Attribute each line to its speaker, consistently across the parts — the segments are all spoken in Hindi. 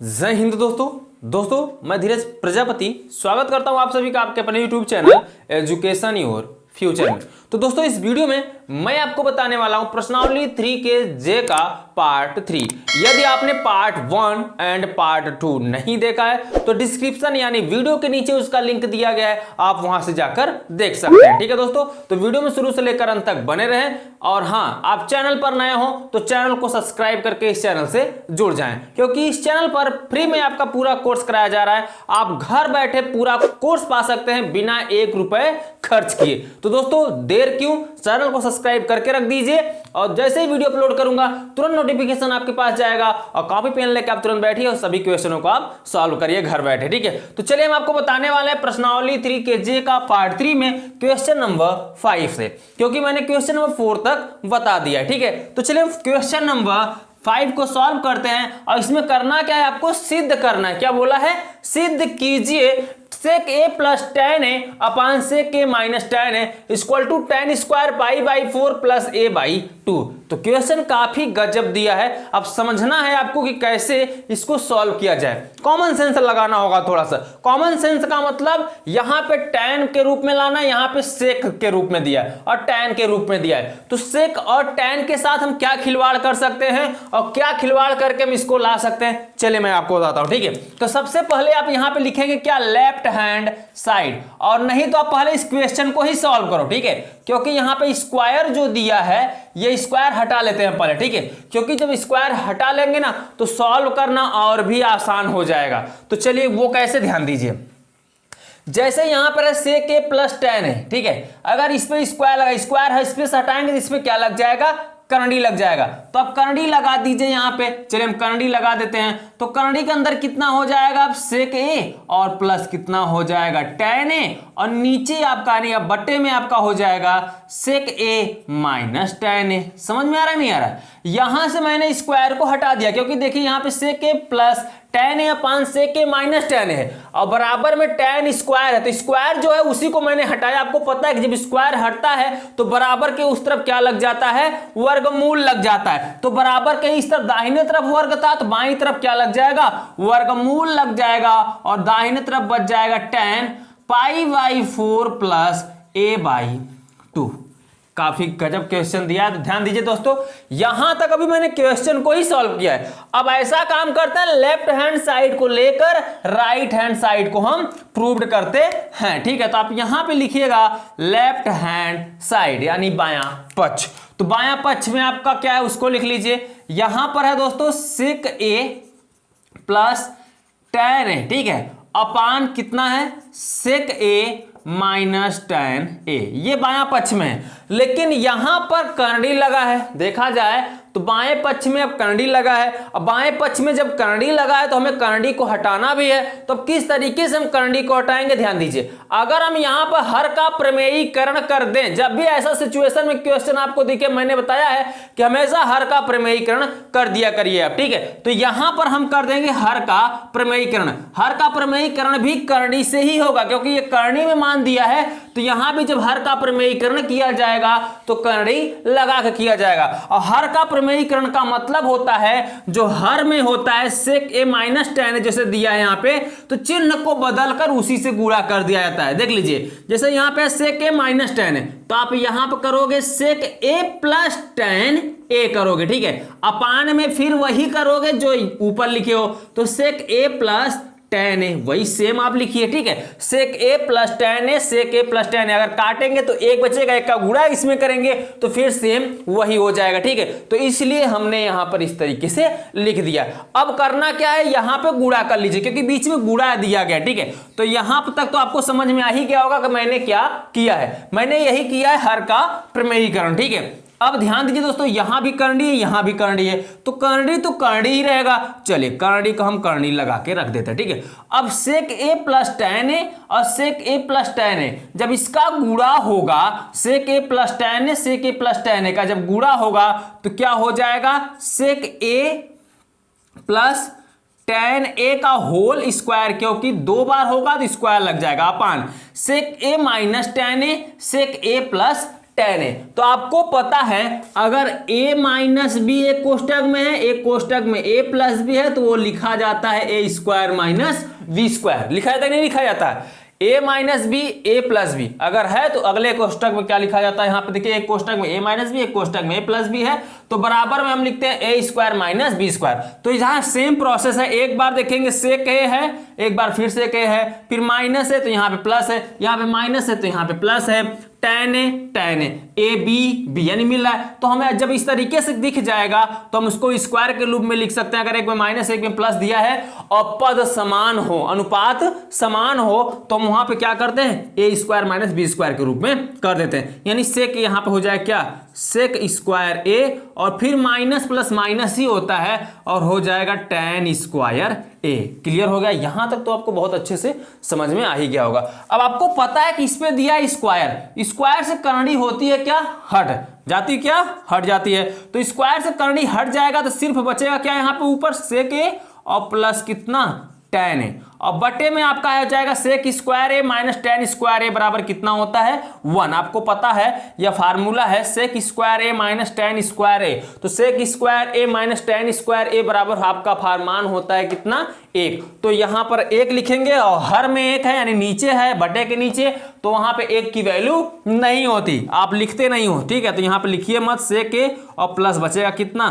Speaker 1: जय हिंद दोस्तों मैं धीरज प्रजापति स्वागत करता हूं आप सभी का आपके अपने YouTube channel education your future में। तो दोस्तों इस वीडियो में मैं आपको बताने वाला हूं प्रश्नावली 3 के जे का पार्ट 3। यदि आपने पार्ट 1 एंड पार्ट 2 नहीं देखा है तो डिस्क्रिप्शन यानी वीडियो के नीचे उसका लिंक दिया गया है, आप वहां से जाकर देख सकते हैं। ठीक है दोस्तों, तो वीडियो में शुरू से लेकर अंत तक बने रहें। और हाँ, आप चैनल पर नए हो तो चैनल को सब्सक्राइब करके इस चैनल से जुड़ जाएं, क्योंकि इस चैनल पर फ्री में आपका पूरा कोर्स कराया जा रहा है। आप घर बैठे पूरा कोर्स पा सकते हैं बिना 1 रुपए खर्च किए। तो दोस्तों देर क्यों, चैनल को सब्सक्राइब करके रख दीजिए और जैसे ही वीडियो अपलोड करूंगा तुरंत नोटिफिकेशन आपके पास जाएगा और कॉपी पेन लेके आप तुरंत बैठिए और सभी क्वेश्चनों को आप सॉल्व करिए घर बैठे। ठीक है, तो चलिए हम आपको बताने वाले हैं प्रश्नावली 3 के जे का पार्ट 3 में क्वेश्चन नंबर 5 से, क्योंकि मैंने क्वेश्चन नंबर 4 तक बता दिया है। ठीक है, तो चलिए हम क्वेश्चन नंबर 5 को सॉल्व करते हैं और इसमें करना क्या है, आपको सिद्ध करना है। क्या बोला है, सिद्ध कीजिए sec a plus tan a upon sec a minus tan a equal to tan square pi by 4 plus a by 2। तो क्वेश्चन काफी गजब दिया है, अब समझना है आपको कि कैसे इसको सॉल्व किया जाए। कॉमन सेंस लगाना होगा थोड़ा सा। कॉमन सेंस का मतलब यहां पे tan के रूप में लाना, यहां पे sec के रूप में दिया है और tan के रूप में दिया है। तो sec और tan के साथ हम क्या खिलवाड़ कर सकते हैं और क्या खिलवाड़ करके हम इसको ला सकते हैं, चलिए मैं आपको बताता हूं। ठीक है, तो सबसे पहले आप यहां पे लिखेंगे क्या, लेफ्ट हैंड साइड, और नहीं तो आप पहले इस क्वेश्चन को ही सॉल्व करो। ठीक है, क्योंकि यहां पे स्क्वायर जो दिया है ये स्क्वायर हटा लेते हैं पहले। ठीक है, क्योंकि जब स्क्वायर हटा लेंगे ना तो सॉल्व करना और भी आसान हो जाएगा। तो चलिए वो कैसे, ध्यान दीजिए। जैसे यहां पर है sec a प्लस tan है, ठीक है, अगर इस पे स्क्वायर लगा, स्क्वायर है, इस पे से हटाएंगे तो इस पे क्या लग जाएगा, करंडी लग जाएगा। तो अब करंडी लगा दीजिए यहां पे, चलिए हम करंडी लगा देते हैं। तो करंडी के अंदर कितना हो जाएगा, अब sec a और प्लस कितना हो जाएगा tan a, और नीचे आपका नहीं, अब बट्टे में आपका हो जाएगा sec a minus tan a। समझ में आ रहा है नहीं आ रहा, यहां से मैंने स्क्वायर को हटा दिया, क्योंकि देखिए यहां पे sec a plus tan a upon sec a minus tan a है और बराबर में tan स्क्वायर है। तो स्क्वायर जो है उसी को मैंने हटाया। आपको पता है कि जब स्क्वायर हटता है तो बराबर के उस तरफ क्या लग जाता है, वर्गमूल लग जाता है। तो बराबर के इस तरफ दाहिने तरफ वर्ग था तो बाईं तरफ क्या लग जाएगा, वर्गमूल लग जाएगा, और दाहिने तरफ बच जाएगा tan pi by 4 plus a by 2। काफी गजब क्वेश्चन दिया है, ध्यान दीजिए दोस्तों। यहां तक अभी मैंने क्वेश्चन को ही सॉल्व किया है। अब ऐसा काम करते हैं, लेफ्ट हैंड साइड को लेकर राइट हैंड साइड को हम प्रूव्ड करते हैं। ठीक है, तो आप यहां पे लिखिएगा लेफ्ट हैंड साइड यानी बायां पक्ष। तो बायां पक्ष में आपका क्या है उसको लिख लीजिए। यहां पर है दोस्तों sec a plus tan a, ठीक है, अपान कितना है sec a minus tan a, ये बायां पक्ष में है। लेकिन यहां पर करंडी लगा है, देखा जाए तो बाएं पक्ष में अब करंडी लगा है। अब बाएं पक्ष में जब करंडी लगा है तो हमें करंडी को हटाना भी है। तो अब किस तरीके से हम करंडी को हटाएंगे, ध्यान दीजिए। अगर हम यहां पर हर का प्रमेयीकरण कर दें, जब भी ऐसा सिचुएशन में क्वेश्चन आपको दिखे, मैंने बताया है कि हमेशा हर का प्रमेयीकरण कर दिया करिए आप। ठीक है, तो यहां पर हम कर देंगे हर का प्रमेयीकरण। हर का प्रमेयीकरण भी करंडी से ही होगा, क्योंकि ये करंडी में मान दिया है। तो यहां भी जब हर का प्रमेयीकरण किया जाएगा तो करंडी लगा के किया जाएगा। और हर का प्रमेयीकरण का मतलब होता है जो हर में होता है sec a minus tan a, जैसे दिया है यहां पे, तो चिन्ह को बदलकर उसी से गुणा कर दिया जाता है। देख लीजिए, जैसे यहां पे sec a minus tan a, तो आप यहां पर करोगे sec a plus tan a करोगे। ठीक है, अपान में फिर वही करोगे जो ऊपर लिखे हो, तो sec a plus tan a, वही सेम आप लिखिए। ठीक है, sec a plus tan a, sec a plus tan a, अगर काटेंगे तो एक बचेगा, एक का गुणा इसमें करेंगे तो फिर सेम वही हो जाएगा। ठीक है, तो इसलिए हमने यहां पर इस तरीके से लिख दिया। अब करना क्या है, यहां पे गुणा कर लीजिए, क्योंकि बीच में गुणा दिया गया। ठीक है, तो यहां तक तो आपको समझ में आ ही गया होगा कि मैंने क्या किया है। मैंने यही किया है, हर का प्रमेयीकरण। ठीक है, अब ध्यान दीजिए दोस्तों, यहां भी करंडी है, यहां भी करंडी है, तो करंडी ही रहेगा। चलिए करंडी को हम करंडी लगा के रख देते हैं। ठीक है, अब sec a plus tan a और sec a plus tan a, जब इसका गुणा होगा, sec a plus tan a, sec a plus tan a का जब गुणा होगा तो क्या हो जाएगा, sec a plus tan a का होल स्क्वायर, क्योंकि 2 बार होगा तो स्क्वायर लग जाएगा, अपान sec a minus tan a, sec a plus tan a। तो आपको पता है अगर a माइनस बी एक कोष्टक में है, एक कोष्टक में a प्लस बी है, तो वो लिखा जाता है a square minus B square. लिखा जाता है नहीं लिखा जाता है? a minus B A plus B अगर है तो अगले कोष्टक में क्या लिखा जाता है? यहाँ पे देखिए एक कोष्टक में a माइनस बी, एक कोष्टक में a प्लस बी है, तो बराबर में हम लिखते हैं a square minus B square. तो यहाँ सेम प्रोसेस है, एक बार देखेंगे सेक a है, एक बार फिर सेक a है, फिर माइनस है तो यहाँ पे प्लस है, यहाँ पे माइनस है तो यहाँ पे प्लस है, tan a b b यानी मिल रहा है। तो हमें जब इस तरीके से दिख जाएगा तो हम उसको स्क्वायर के रूप में लिख सकते हैं। अगर एक में माइनस एक में प्लस दिया है और पद समान हो, अनुपात समान हो, तो हम वहां पे क्या करते हैं? a square minus B square के रूप में कर देते हैं। यानी सेक यहाँ पे हो जाए क्या? सेक स्क्वायर a और फिर माइनस प्लस माइनस ही होता है और हो जाएगा tan स्क्वायर a। क्लियर हो गया? यहां तक तो आपको बहुत अच्छे से समझ में आ ही गया होगा। अब आपको पता है कि इसमें दिया स्क्वायर, स्क्वायर से करनी होती है क्या? हट जाती, क्या हट जाती है। तो स्क्वायर से करनी हट जाएगा तो सिर्फ बचेगा क्या? यहाँ पे ऊपर सेक a और प्लस कितना? tan a। और बटे में आपका हो जाएगा sec square a minus tan square a बराबर कितना होता है? 1। आपको पता है यह फार्मूला है sec square a minus tan square a। तो sec square a minus tan square a बराबर आपका फार्मान होता है कितना? 1। तो यहां पर 1 लिखेंगे और हर में 1 है यानी नीचे है बटे के नीचे, तो वहां पे 1 की वैल्यू नहीं होती, आप लिखते नहीं हो, ठीक है। तो यहां पे लिखिए मत सेक a और प्लस बचेगा कितना?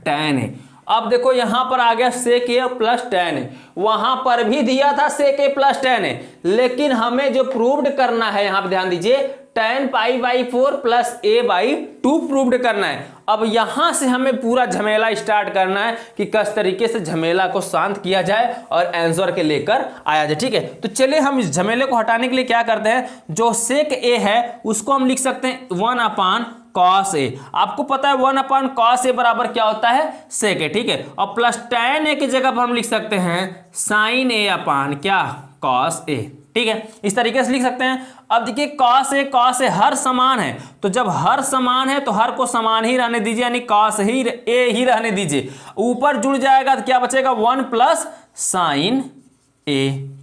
Speaker 1: tan a। अब देखो यहां पर आ गया सेक a प्लस tan a, वहां पर भी दिया था सेक a प्लस tan a, लेकिन हमें जो प्रूव्ड करना है यहां पर ध्यान दीजिए tan pi by 4 plus a by 2 proved करना है। अब यहां से हमें पूरा झमेला स्टार्ट करना है कि किस तरीके से झमेला को शांत किया जाए और आंसर के लेकर आया जाए, ठीक है। तो चलिए हम इस झमेले को हटाने के लिए क्या करते हैं, जो सेक a है उसको हम लिख सकते हैं 1 अपान cos a। आपको पता है 1 अपान cos a बराबर क्या होता है? सेक a, ठीक है। और प्लस tan a की जगह पर हम लिख सकते हैं sin a अपान क्या? cos a, ठीक है। इस तरीके से लिख सकते हैं। अब देखिए cos a हर समान है, तो जब हर समान है तो हर को समान ही रहने दीजिए, यानी cos ही a ही रहने दीजिए। ऊपर जुड़ जाएगा तो क्या बचेगा? 1 प्लस साइन a।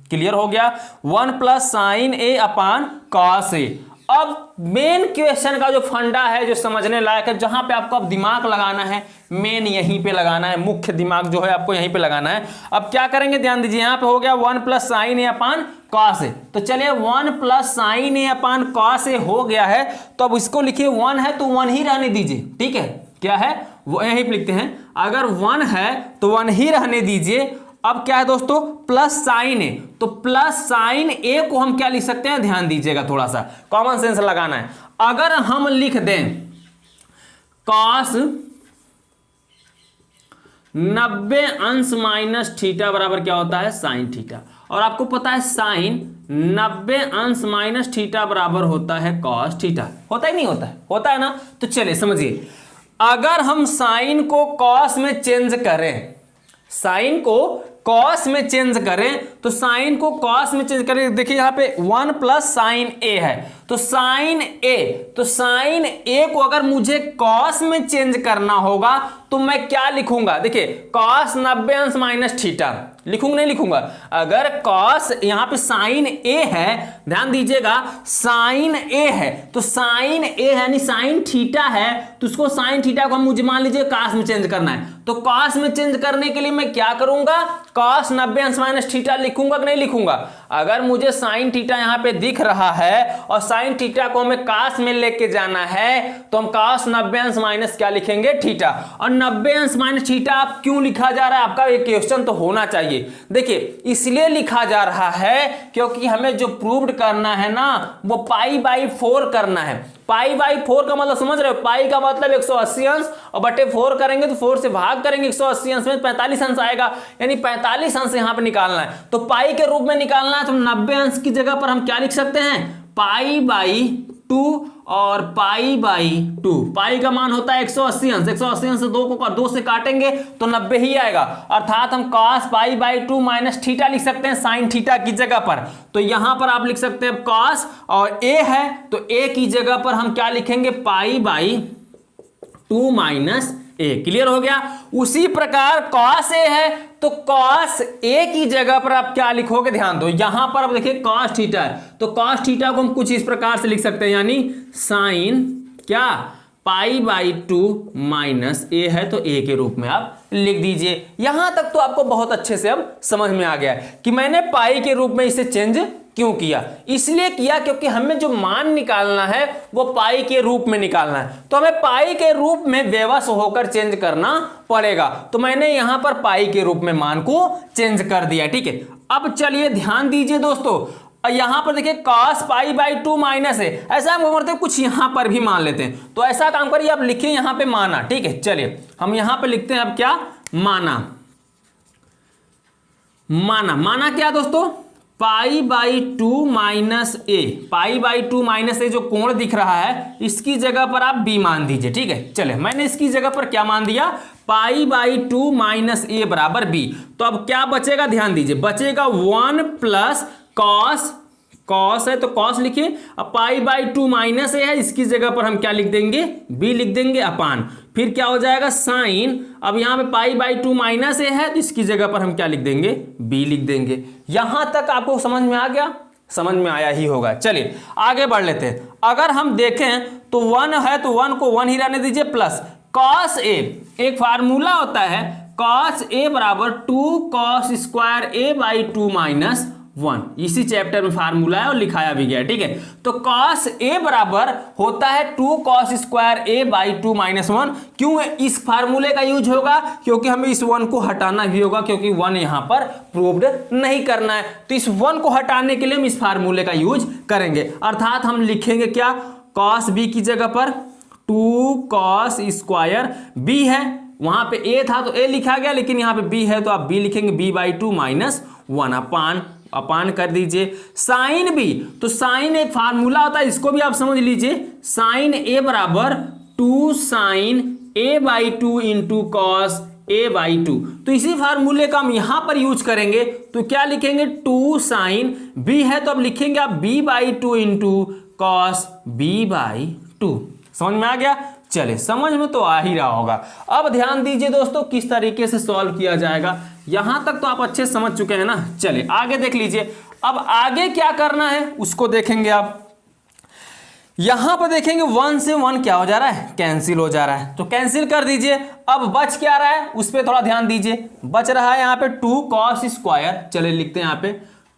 Speaker 1: क्लियर हो गया? 1 plus sign a upon cos a। अब मेन क्वेश्चन का जो फंडा है, जो समझने लायक है, जहां पे आपको अब दिमाग लगाना है, मेन यहीं पे लगाना है, मुख्य दिमाग जो है आपको यहीं पे लगाना है। अब क्या करेंगे? ध्यान दीजिए, यहां पे हो गया 1 plus sign A upon cos A. तो चलिए 1 plus sign A upon cos A हो गया है, तो अब इसको लिखिए 1 है तो 1 ही रहने दीजिए, ठीक है। क्या है? वो यहीं पे लिखते हैं, अगर 1 है तो 1 ही रहने दीजिए। अब क्या है दोस्तों? प्लस साइन ए, तो प्लस साइन ए को हम क्या लिख सकते हैं? ध्यान दीजिएगा, थोड़ा सा कॉमन सेंस लगाना है। अगर हम लिख दें कॉस 90 अंश माइनस थीटा बराबर क्या होता है? Sine theta. और आपको पता है साइन 90 अंश माइनस थीटा बराबर होता है कॉस थीटा। होता ही नहीं होता है? होता है ना। तो चलिए समझिए, अगर हम साइन को कॉस में चेंज करें, साइन को कॉस में चेंज करें, तो साइन को कॉस में चेंज करें, देखिए यहां पे 1 प्लस साइन ए है, तो साइन ए, तो साइन ए को अगर मुझे कॉस में चेंज करना होगा तो मैं क्या लिखूंगा? देखिए कॉस 90 अंश माइनस थीटा लिखूंगा, नहीं लिखूंगा? अगर कॉस यहां पे साइन ए है, ध्यान दीजिएगा साइन ए है, तो साइन ए यानी साइन थीटा है, तो उसको साइन थीटा को हम मुझे मान लीजिए कॉस में चेंज करना है, तो कॉस में चेंज करने के लिए मैं क्या करूंगा? कॉस 90 अंश माइनस थीटा लिखूंगा कि नहीं लिखूंगा? अगर मुझे साइन थीटा यहां पे दिख रहा है और साइन थीटा को हमें कॉस में लेके जाना है, तो हम कॉस 90 अंश माइनस क्या लिखेंगे? थीटा। और 90 अंश माइनस थीटा आप क्यों लिखा जा रहा है? आपका एक क्वेश्चन तो होना चाहिए। देखिए इसलिए लिखा जा रहा है क्योंकि हमें जो प्रूव्ड करना है ना, वो पाई बाई 4 करना है। पाई बाई 4 का मतलब समझ रहे हो? पाई का मतलब 180 अंश और बटे 4 करेंगे तो 4 से भाग करेंगे, 180 अंश में 45 अंश आएगा, यानी 45 अंश यहां पे निकालना है। तो पाई के रूप में निकालना है, तो 90 अंश की जगह पर हम क्या लिख सकते हैं? पाई बाई 2 और पाई बाई 2। पाई का मान होता है 180 अंश, 180 अंश से 2 से काटेंगे तो 90 ही आएगा, अर्थात हम cos pi by 2 minus theta लिख सकते हैं साइन थीटा की जगह पर। तो यहां पर आप लिख सकते हैं cos, और a है तो a की जगह पर हम क्या लिखेंगे? पाई बाई 2 माइनस ए। क्लियर हो गया। उसी प्रकार कॉस ए है तो कॉस ए की जगह पर आप क्या लिखोगे, ध्यान दो, यहां पर अब देखिए कॉस थीटा है तो कॉस थीटा को हम कुछ इस प्रकार से लिख सकते हैं, यानी साइन क्या पाई बाई 2 माइनस ए है तो ए के रूप में आप लिख दीजिए। यहां तक तो आपको बहुत अच्छे से अब समझ में आ गया है कि मैंने पाई के रूप में इसे चेंज क्यों किया। इसलिए किया क्योंकि हमें जो मान निकालना है वो पाई के रूप में निकालना है, तो हमें पाई के रूप में बेवश होकर चेंज करना पड़ेगा। तो मैंने यहां पर पाई के रूप में मान को चेंज कर दिया। ठीक है, अब चलिए ध्यान दीजिए दोस्तों, यहां पर देखिए cos पाई बाई 2 माइनस है, ऐसा हम करते हैं कुछ यहां पर भी मान लेते हैं। तो ऐसा काम करिए, आप लिखिए यहां पे माना। ठीक है, चलिए हम यहां पे लिखते हैं अब क्या, माना। माना माना क्या दोस्तों, pi by 2 minus A. Pi by 2 minus A जो कोण दिख रहा है इसकी जगह पर आप बी मान दीजिए। ठीक है, चले मैंने इसकी जगह पर क्या मान दिया, पाई बाई 2 माइनस ए बराबर बी। तो अब क्या बचेगा, ध्यान दीजिए, बचेगा 1 प्लस कॉस, कॉस है तो कॉस लिखिए, अब पाई बाई 2 माइनस ए है इसकी जगह पर हम क्या लिख देंगे, बी लिख देंगे अपान, फिर क्या हो जाएगा साइन, अब यहां पे पाई बाई 2 माइनस ए है तो इसकी जगह पर हम क्या लिख देंगे, बी लिख देंगे। यहां तक आपको समझ में आ गया, समझ में आया ही होगा। चलिए आगे बढ़ लेते हैं। अगर हम देखें तो 1 है तो 1 को 1 ही रहने दीजिए, प्लस कॉस ए, एक फार्मूला होता है कॉस ए बराबर 2 cos square A by 2 minus 1, इसी चैप्टर में फार्मूला है और लिखाया भी गया। ठीक है, तो cos a बराबर होता है 2 cos square a by 2 minus 1। क्यों इस फार्मूले का यूज होगा, क्योंकि हमें इस 1 को हटाना भी होगा, क्योंकि 1 यहां पर प्रूव्ड नहीं करना है, तो इस 1 को हटाने के लिए हम इस फार्मूले का यूज करेंगे। अर्थात हम लिखेंगे क्या, cos b की जगह पर 2 cos स्क्वायर b है, वहां पे a था तो a लिखा गया, लेकिन यहां पे b है तो आप b लिखेंगे b बाई 2 माइनस 1 अपान, अपान कर दीजिए साइन बी। तो साइन एक फार्मूला होता है, इसको भी आप समझ लीजिए, साइन ए बराबर 2 sine A by 2 into cos A by 2। तो इसी फार्मूले का हम यहां पर यूज करेंगे, तो क्या लिखेंगे 2 साइन बी है तो अब लिखेंगे आप B by 2 into cos B by 2। समझ में आ गया, चले समझ में तो आ ही रहा होगा। अब ध्यान दीजिए दोस्तों किस तरीके से सॉल्व किया जाएगा, यहां तक तो आप अच्छे समझ चुके हैं ना। चलिए आगे देख लीजिए, अब आगे क्या करना है उसको देखेंगे आप। यहां पर देखेंगे 1 से 1 क्या हो जा रहा है, कैंसिल हो जा रहा है, तो कैंसिल कर दीजिए। अब बच क्या रहा है उस पर थोड़ा ध्यान दीजिए, बच रहा है यहाँ पे 2 कॉस स्क्वायर, चले लिखते हैं यहाँ पे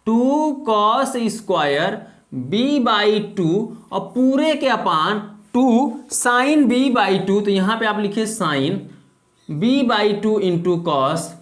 Speaker 1: 2 कॉस स्क्वायर बी बाई 2 और पूरे के अपान 2 साइन बी बाई 2। तो यहां पे आप लिखिए sine B by 2 into cos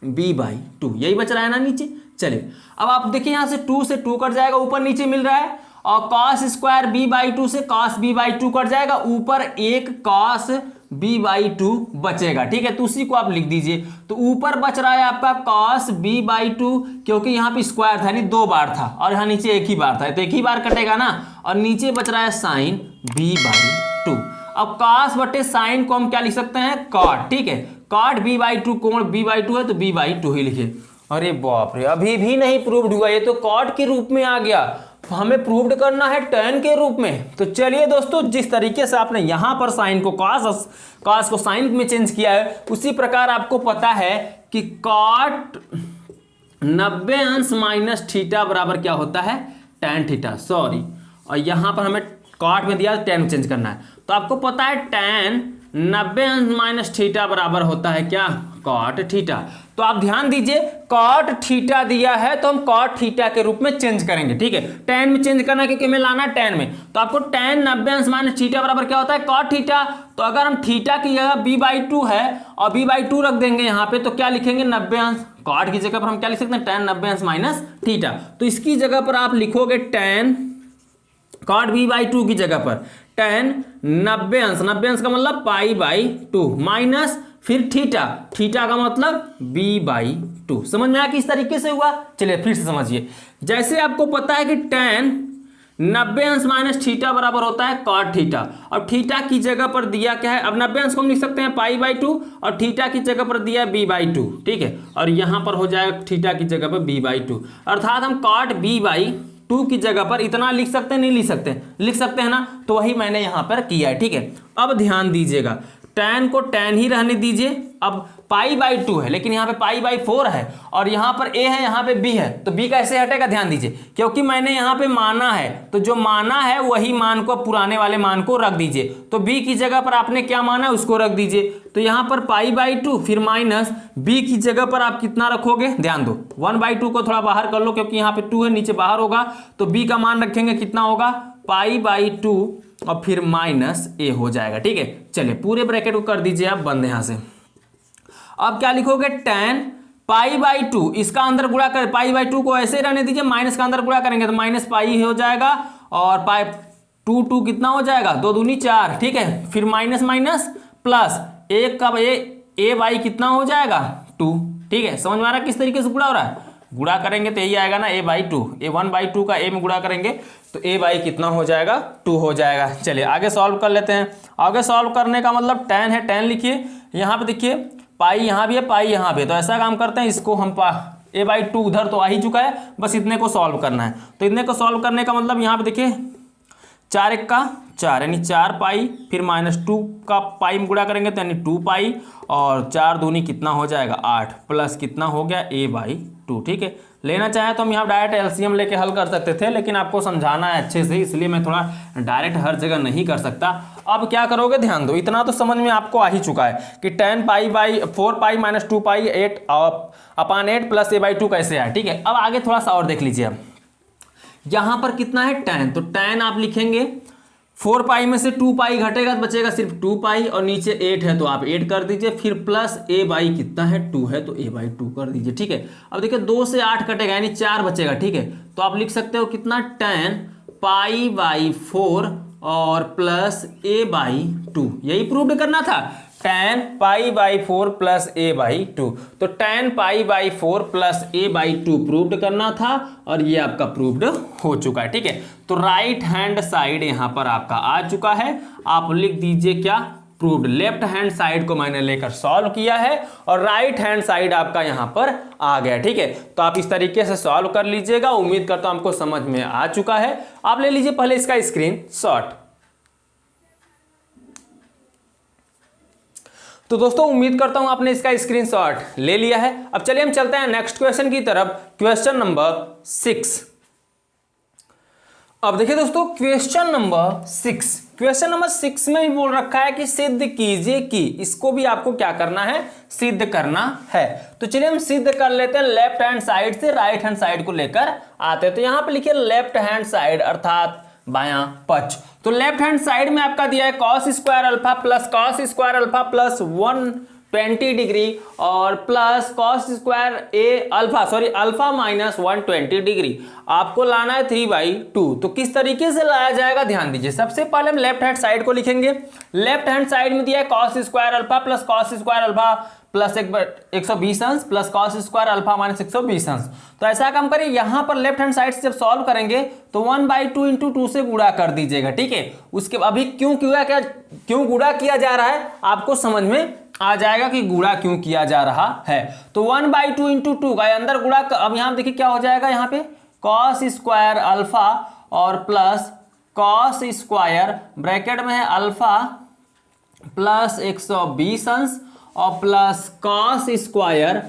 Speaker 1: B by 2, यही बच रहा है ना नीचे। चलिए अब आप देखिए यहां से 2 से 2 कट जाएगा, ऊपर नीचे मिल रहा है, और कॉस स्क्वायर बी बाई 2 से कॉस बी बाई 2 कट जाएगा, ऊपर एक कॉस बी बाई 2 बचेगा। ठीक है, तो उसी को आप लिख दीजिए। तो ऊपर बच रहा है आपका कॉस बी बाई 2, क्योंकि यहाँ पे स्क्वायर था नहीं 2 बार था, और यहाँ नीचे एक ही बार था तो एक ही बार कटेगा ना, और नीचे बच रहा है साइन बी बाई 2। अब कॉस बटे साइन को हम क्या लिख सकते हैं, कॉट। ठीक है, कॉट बी बाई 2, कोण बी बाई 2 है तो बी बाई 2 ही लिखिए। अरे बाप रे, अभी भी नहीं प्रूव्ड हुआ, ये तो कॉट के रूप में आ गया, हमें प्रूव्ड करना है tan के रूप में। तो चलिए दोस्तों, जिस तरीके से आपने यहां पर साइन को कॉस को साइन में चेंज किया है, उसी प्रकार आपको पता है कि कॉट 90 अंश माइनस थीटा बराबर क्या होता है, tan थीटा, सॉरी, और यहां पर हमें कॉट में दिया tan में चेंज करना है, तो आपको पता है tan 90 अंश माइनस थीटा बराबर होता है क्या, कॉट थीटा। तो आप ध्यान दीजिए, कॉट थीटा दिया है तो हम कॉट थीटा के रूप में चेंज करेंगे। ठीक है, tan में चेंज करना क्योंकि हमें लाना tan में, तो आपको tan 90 अंश माइनस थीटा बराबर क्या होता है, कॉट थीटा। तो अगर हम थीटा की जगह b बाई 2 है और b बाई 2 रख देंगे यहाँ पे, तो क्या लिखेंगे 90 अंश, कॉट की जगह पर हम क्या लिख सकते हैं, tan 90 अंश माइनस थीटा। तो इसकी जगह पर आप लिखोगे tan कॉट b बाई 2 की जगह पर tan 90 अंश, 90 अंश का मतलब पाई बाई 2 माइनस फिर थीटा, थीटा का मतलब b बाई 2। समझ में आया किस तरीके से हुआ। चलिए फिर से समझिए, जैसे आपको पता है कि tan 90 अंश माइनस थीटा बराबर होता है कॉट थीटा, और थीटा की जगह पर दिया क्या है, अब 90 अंश को हम लिख सकते हैं पाई बाई 2 और थीटा की जगह पर दिया है b बाई 2। ठीक है, और यहां पर हो जाएगा थीटा की जगह पर b बाई 2, अर्थात हम कॉट b बाई 2 की जगह पर इतना लिख सकते हैं, नहीं लिख सकते, लिख सकते हैं ना, तो वही मैंने यहां पर किया है। ठीक है, अब ध्यान दीजिएगा, tan को tan ही रहने दीजिए। अब π/2 है लेकिन यहाँ पे π/4 है और यहाँ पर a है, यहाँ पे b है, तो b कैसे हटेगा ध्यान दीजिए, क्योंकि मैंने यहाँ पे माना है, तो जो माना है वही मान को पुराने वाले मान को रख दीजिए। तो b की जगह पर आपने क्या माना है उसको रख दीजिए। तो यहाँ पर π/2 फिर माइनस b की जगह पर आप कितना रखोगे, ध्यान दो 1/2 को थोड़ा बाहर कर लो क्योंकि यहाँ पे 2 है, नीचे बाहर होगा, तो b का मान रखेंगे कितना होगा π/2 और फिर माइनस a हो जाएगा। ठीक है, चलिए पूरे ब्रैकेट को कर दीजिए आप बंद यहाँ से। अब क्या लिखोगे, tan π/2, इसका अंदर गुणा कर, π/2 को ऐसे रहने दीजिए, माइनस का अंदर गुणा करेंगे तो माइनस पाई हो जाएगा और पाई 2 कितना हो जाएगा, 2 दूनी 4। ठीक है, फिर माइनस माइनस प्लस, एक का ए बाई कितना हो जाएगा 2। ठीक है, समझ में आ रहा है किस तरीके से गुणा हो रहा है, गुणा करेंगे तो यही आएगा ना a/2, a 1/2 का a में गुणा करेंगे तो a बाई कितना हो जाएगा 2 हो जाएगा। चलिए आगे सॉल्व कर लेते हैं। आगे सॉल्व करने का मतलब tan है, tan लिखिए, यहाँ पे देखिए पाई यहाँ भी है, पाई यहाँ पे, तो ऐसा काम करते हैं, इसको हम a/2 उधर तो आ ही चुका है, बस इतने को सॉल्व करना है। तो इतने को सॉल्व करने का मतलब यहाँ पे देखिए 4 × 1 = 4 यानी 4 पाई, फिर -2 का पाई में गुणा करेंगे तो यानी 2 पाई और 4 दूनी कितना हो जाएगा 8 प्लस कितना हो गया a/2। ठीक है, लेना चाहे तो हम यहाँ डायरेक्ट एलसीएम लेके हल कर सकते थे, लेकिन आपको समझाना है अच्छे से, इसलिए मैं थोड़ा डायरेक्ट हर जगह नहीं कर सकता। अब क्या करोगे ध्यान दो, इतना तो समझ में आपको आ ही चुका है कि tan π/4 पाई - 2 पाई 8/8 प्लस a/2 कैसे आए। ठीक है, अब आगे थोड़ा सा और देख लीजिए। अब यहाँ पर कितना है tan, तो tan आप लिखेंगे 4 पाई में से 2 पाई घटेगा तो बचेगा सिर्फ 2 पाई और नीचे 8 है तो आप 8 कर दीजिए, फिर प्लस a/, कितना है 2 है तो a/2 कर दीजिए। ठीक है, अब देखिए 2 से 8 कटेगा यानी 4 बचेगा। ठीक है, तो आप लिख सकते हो कितना tan π/4 और प्लस a/2, यही प्रूव करना था, tan π/4 प्लस a/2। तो tan π/4 प्लस a/2 प्रूव्ड करना था और ये आपका प्रूव्ड हो चुका है। ठीक है, तो राइट हैंड साइड यहाँ पर आपका आ चुका है। आप लिख दीजिए क्या, प्रूव्ड। लेफ्ट हैंड साइड को मैंने लेकर सॉल्व किया है और राइट हैंड साइड आपका यहाँ पर आ गया। ठीक है, तो आप इस तरीके से सॉल्व कर लीजिएगा। उम्मीद करता हूँ आपको समझ में आ चुका है। आप ले लीजिए पहले इसका स्क्रीनशॉट। तो दोस्तों उम्मीद करता हूं आपने इसका स्क्रीनशॉट ले लिया है। अब चलिए हम चलते हैं नेक्स्ट क्वेश्चन की तरफ, क्वेश्चन नंबर 6। अब देखिए दोस्तों क्वेश्चन नंबर 6 में भी बोल रखा है कि सिद्ध कीजिए कि, इसको भी आपको क्या करना है, सिद्ध करना है। तो चलिए हम सिद्ध कर लेते हैं, लेफ्ट हैंड साइड से राइट हैंड साइड को लेकर आते हैं। तो यहां पे लिखिए लेफ्ट हैंड साइड अर्थात बायां पक्ष। तो लेफ्ट हैंड साइड में आपका दिया है cos² alpha plus cos² alpha plus 120 degree और प्लस अल्फा माइनस 120 डिग्री। आपको लाना है 3/2। तो किस तरीके से लाया जाएगा ध्यान दीजिए। सबसे पहले हम लेफ्ट हैंड साइड को लिखेंगे। लेफ्ट हैंड साइड में दिया है cos² alpha plus cos² alpha plus 120 अंश प्लस cos² अल्फा माइनस 120 अंश। तो ऐसा काम करिए, यहां पर लेफ्ट हैंड साइड से जब सॉल्व करेंगे तो 1/2 × 2 से गुणा कर दीजिएगा। ठीक है, उसके अभी क्यों गुणा किया जा रहा है आपको समझ में आ जाएगा कि गुणा क्यों किया जा रहा है। तो 1/2 × 2 का अंदर गुणा, अब यहां देखिए क्या हो जाएगा, यहाँ पे cos² अल्फा और प्लस cos² ब्रैकेट में है अल्फा प्लस 120 अंश और प्लस cos²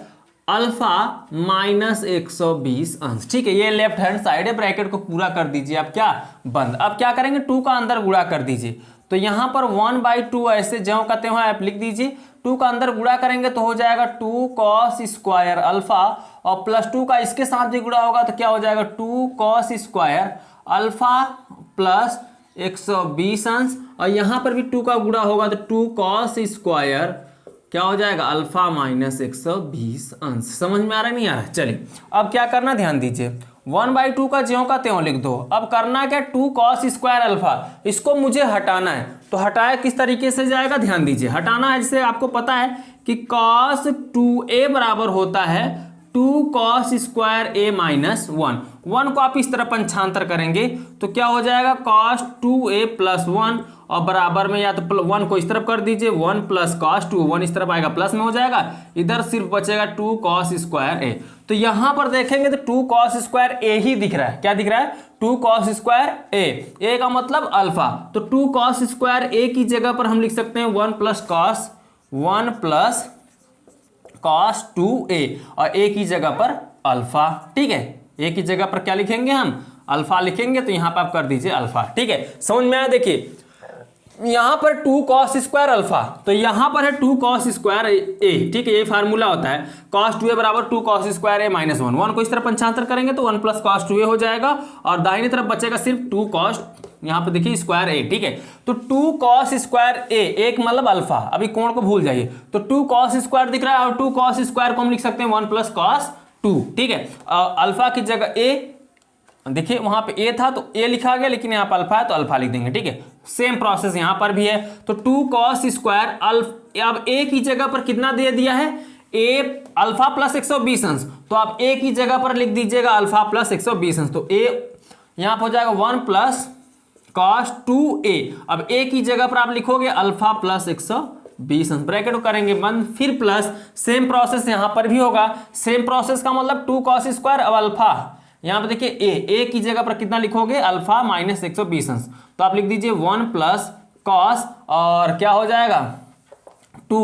Speaker 1: अल्फा माइनस 120 अंश। ठीक है, ये लेफ्ट हैंड साइड है, ब्रैकेट को पूरा कर दीजिए आप क्या बंद। अब क्या करेंगे, 2 का अंदर गुणा कर दीजिए। तो यहां पर 1/2 ऐसे ज्यों का त्यों आप लिख दीजिए। 2 का अंदर गुणा करेंगे तो हो जाएगा 2 cos² अल्फा और प्लस 2 का इसके साथ भी गुणा होगा तो क्या हो जाएगा 2 cos² अल्फा प्लस 120 अंश और यहां पर भी 2 का गुणा होगा तो 2 cos² क्या हो जाएगा अल्फा माइनस 120 अंश। समझ में आ रहा है नहीं आ रहा है। चलिए अब क्या करना ध्यान दीजिए, 1/2 का ज्यों का त्यों लिख दो। अब करना क्या, 2 cos² अल्फा, इसको मुझे हटाना है। तो हटाया किस तरीके से जाएगा ध्यान दीजिए। हटाना है जैसे आपको पता है कि cos 2a बराबर होता है 2 cos स्क्वायर a माइनस 1 को आप इस तरह पंचांतर करेंगे तो क्या हो जाएगा cos 2a प्लस 1 और बराबर में या तो 1 को इस तरफ कर दीजिए 1 प्लस cos 2 1 इस तरफ आएगा प्लस में हो जाएगा, इधर सिर्फ बचेगा 2 cos स्क्वायर a। तो यहां पर देखेंगे तो 2 cos स्क्वायर a ही दिख रहा है। क्या दिख रहा है? 2 cos स्क्वायर a का मतलब अल्फा। तो 2 cos स्क्वायर a की जगह पर हम लिख सकते हैं 1 प्लस cos 2a और a की जगह पर अल्फा। ठीक है, a की जगह पर क्या लिखेंगे हम? अल्फा लिखेंगे। तो यहां पर आप कर दीजिए अल्फा। ठीक है, समझ में आया? देखिए यहां पर 2 cos स्क्वायर अल्फा, तो यहां पर है 2 cos स्क्वायर a। ठीक है, ये फार्मूला होता है cos 2a बराबर 2 cos स्क्वायर a माइनस 1 को इस तरह पंचांतर करेंगे तो 1 प्लस cos 2a हो जाएगा और दाहिनी तरफ बचेगा सिर्फ 2 cos, यहां पे देखिए स्क्वायर a। ठीक है, तो 2 cos स्क्वायर a एक मतलब अल्फा, अभी कोण को भूल जाइए। तो 2 cos स्क्वायर दिख रहा है और 2 cos स्क्वायर को हम लिख सकते हैं 1 प्लस cos 2। ठीक है, अल्फा की जगह a, देखिए वहां पे a था तो a लिखा गया, लेकिन यहाँ पर अल्फा है तो अल्फा लिख देंगे। ठीक है, सेम प्रोसेस यहां पर भी है। तो 2 cos स्क्वायर अब a की जगह पर कितना दे दिया है? a अल्फा प्लस 120 अंश, तो आप a की जगह पर लिख दीजिएगा अल्फा प्लस 120 अंश। तो a यहां पर हो जाएगा 1 प्लस cos 2a। अब a की जगह पर आप लिखोगे अल्फा प्लस 120 अंश, ब्रैकेट को करेंगे बंद, फिर प्लस। सेम प्रोसेस यहां पर भी होगा। सेम प्रोसेस का मतलब 2 cos स्क्वायर अब अल्फा, यहां पर देखिए a की जगह पर कितना लिखोगे? अल्फा माइनस 120 अंश, तो आप लिख दीजिए 1 प्लस cos और क्या हो जाएगा 2।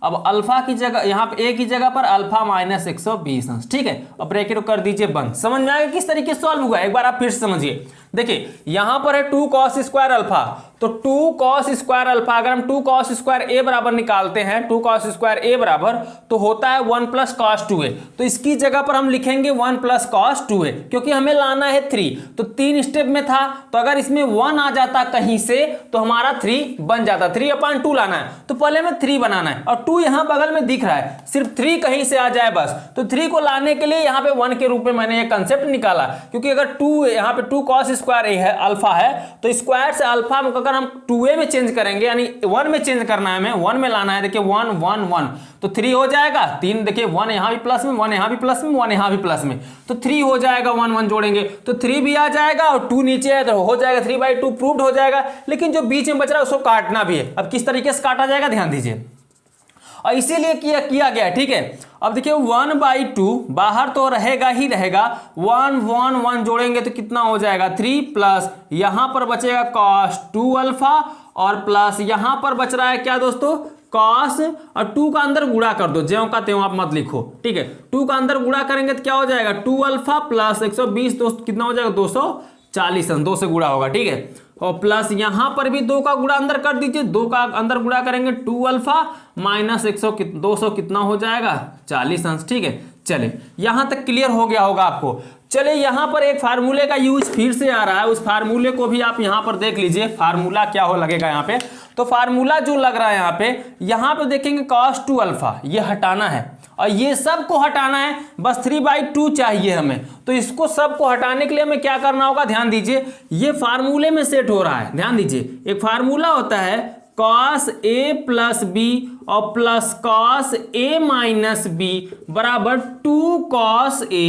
Speaker 1: अब अल्फा की जगह यहाँ पे a की जगह पर अल्फा माइनस 120 अंश। ठीक है, अब ब्रैकेट को कर दीजिए बंद। समझ में आएगा किस तरीके से सॉल्व हुआ? एक बार आप फिर से समझिए। देखिए यहां पर है 2 cos स्क्वायर अल्फा, तो 2 cos स्क्वायर अल्फा अगर हम 2 cos स्क्वायर a बराबर निकालते हैं, 2 cos स्क्वायर a बराबर तो होता है 1 प्लस cos 2a। तो इसकी जगह पर हम लिखेंगे 1 प्लस cos 2a, क्योंकि हमें लाना है 3। तो 3 स्टेप में था, तो अगर इसमें 1 आ जाता कहीं से तो हमारा 3 बन जाता। 3/2 लाना है तो पहले में 3 बनाना है, और 2 यहां बगल में दिख रहा है, सिर्फ 3 कहीं से आ जाए बस। तो 3 को लाने के लिए यहां पे 1 के रूप में मैंने ये कंसेप्ट निकाला, क्योंकि अगर 2 यहां पे 2 cos स्क्वायर a है अल्फा है, तो स्क्वायर से अल्फा अगर हम 2a में चेंज करेंगे, यानी 1 में चेंज करना है, हमें 1 में लाना है। देखिए 1 1 1 तो 3 हो जाएगा। 3 देखिए 1 यहां भी प्लस में, 1 यहां भी प्लस में, 1 यहां भी प्लस में, तो 3 हो जाएगा। 1 1 जोड़ेंगे तो 3 भी आ जाएगा और 2 नीचे है तो हो जाएगा 3/2 प्रूव्ड हो जाएगा। लेकिन जो बीच में बच रहा है उसको काटना भी है। अब किस तरीके से काटा जाएगा ध्यान दीजिए, और इसीलिए किया गया। ठीक है, अब देखिए 1/2 बाहर तो रहेगा ही रहेगा, 1 1 1 जोड़ेंगे तो कितना हो जाएगा 3 प्लस यहां पर बचेगा cos 2 अल्फा और प्लस यहां पर बच रहा है क्या दोस्तों cos, और 2 का अंदर गुणा कर दो, ज्यों का त्यों आप मत लिखो। ठीक है, 2 का अंदर गुणा करेंगे तो क्या हो जाएगा 2 अल्फा प्लस 120 दोस्त कितना हो जाएगा 240 अंश, 2 से गुणा होगा। ठीक है, और प्लस यहां पर भी 2 का गुणा अंदर कर दीजिए, 2 का अंदर गुणा करेंगे 2 अल्फा माइनस 200 कितना हो जाएगा 40 अंश। ठीक है, चले यहां तक क्लियर हो गया होगा आपको। चले यहां पर एक फार्मूले का यूज फिर से आ रहा है, उस फार्मूले को भी आप यहां पर देख लीजिए। फार्मूला क्या हो लगेगा यहाँ पे, तो फार्मूला जो लग रहा है यहाँ पे देखेंगे cos 2 अल्फा, ये हटाना है और ये सब को हटाना है, बस 3/2 चाहिए हमें। तो इसको सब को हटाने के लिए हमें क्या करना होगा ध्यान दीजिए, ये फार्मूले में सेट हो रहा है। ध्यान दीजिए, एक फार्मूला होता है cos a प्लस बी और plus cos a minus B बराबर 2 cos a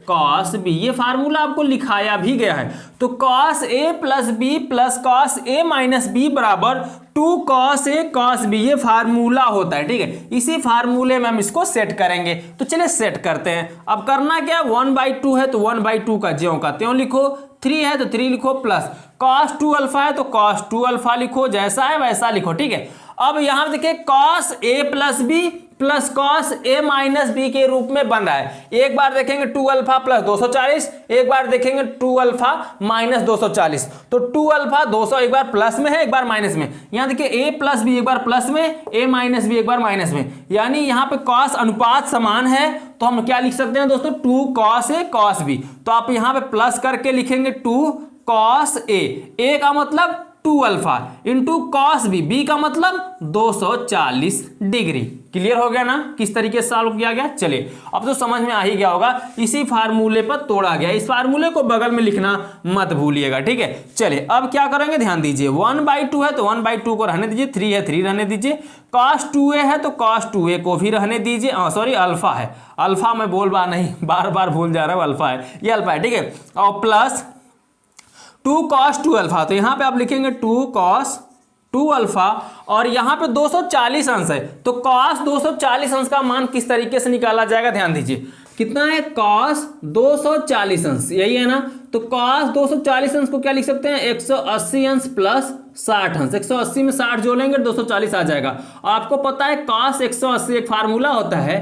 Speaker 1: cos b, ये फार्मूला आपको लिखाया भी गया है। तो cos a plus B plus cos a minus B बराबर 2 cos a cos b, ये फार्मूला होता है। ठीक है, इसी फार्मूले में हम इसको सेट करेंगे। तो चलिए सेट करते हैं। अब करना क्या, 1/2 है तो 1/2 का ज्यों का त्यों लिखो, 3 है तो 3 लिखो, प्लस cos 2 अल्फा है तो cos 2 अल्फा लिखो, जैसा है वैसा लिखो। ठीक है, अब यहां देखिए cos a plus B plus cos a minus B के रूप में बन रहा है। एक बार देखेंगे 2 अल्फा प्लस 240, एक बार देखेंगे 2 अल्फा माइनस 240। तो 2 अल्फा 200 एक बार प्लस में है एक बार माइनस में, यहां देखिए a प्लस बी एक बार प्लस में, a माइनस बी एक बार माइनस में, यानी यहां पे cos अनुपात समान है। तो हम क्या लिख सकते हैं दोस्तों 2 cos a cos b। तो आप यहां पे प्लस करके लिखेंगे 2 cos a, a का मतलब 2 alpha into cos B, B का मतलब 240 डिग्री। क्लियर हो गया ना किस तरीके से सॉल्व किया गया। चलिए अब तो समझ में आ ही गया होगा, इसी फार्मूले पर तोड़ा गया। इस फार्मूले को बगल में लिखना मत भूलिएगा, ठीक है। चलिए अब क्या करेंगे, ध्यान दीजिए 1/2 है तो 1/2 को रहने दीजिए, 3 है 3 रहने दीजिए, cos 2a है तो cos 2a को भी रहने दीजिए। सॉरी अल्फा है, अल्फा मैं बोल बा नहीं, बार बार भूल जा रहा हूँ, अल्फा है, ये अल्फा है, ठीक है। और प्लस 2 cos 2 अल्फा, तो यहां पे आप लिखेंगे 2 cos 2 अल्फा, और यहां पे 240 अंश है तो cos 240 अंश का मान किस तरीके से निकाला जाएगा, ध्यान दीजिए। कितना है cos 240 अंश, यही है ना। तो cos 240 अंश को क्या लिख सकते हैं, 180 अंश प्लस 60 अंश, 180 में 60 जोड़ेंगे 240 आ जाएगा। आपको पता है cos 180 एक फार्मूला होता है,